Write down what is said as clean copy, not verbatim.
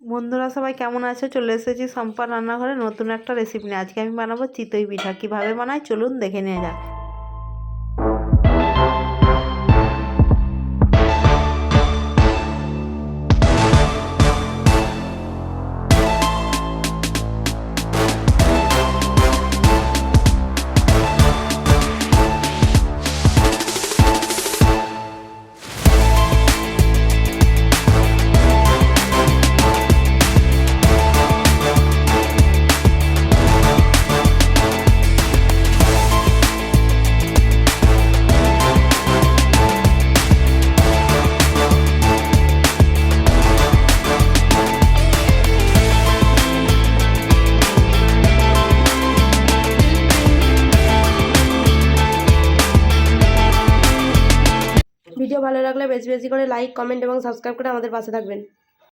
বন্ধুরা সবাই কেমন আছে? চলে এসেছি সম্পার রান্নাঘরে নতুন একটা রেসিপি নিয়ে। আজকে আমি বানাবো চিতই পিঠা। কিভাবে বানাই চলুন দেখে নিয়ে যাক। ভিডিও ভালো লাগলে বেশি বেশি করে লাইক, কমেন্ট এবং সাবস্ক্রাইব করে আমাদের পাশে থাকবেন।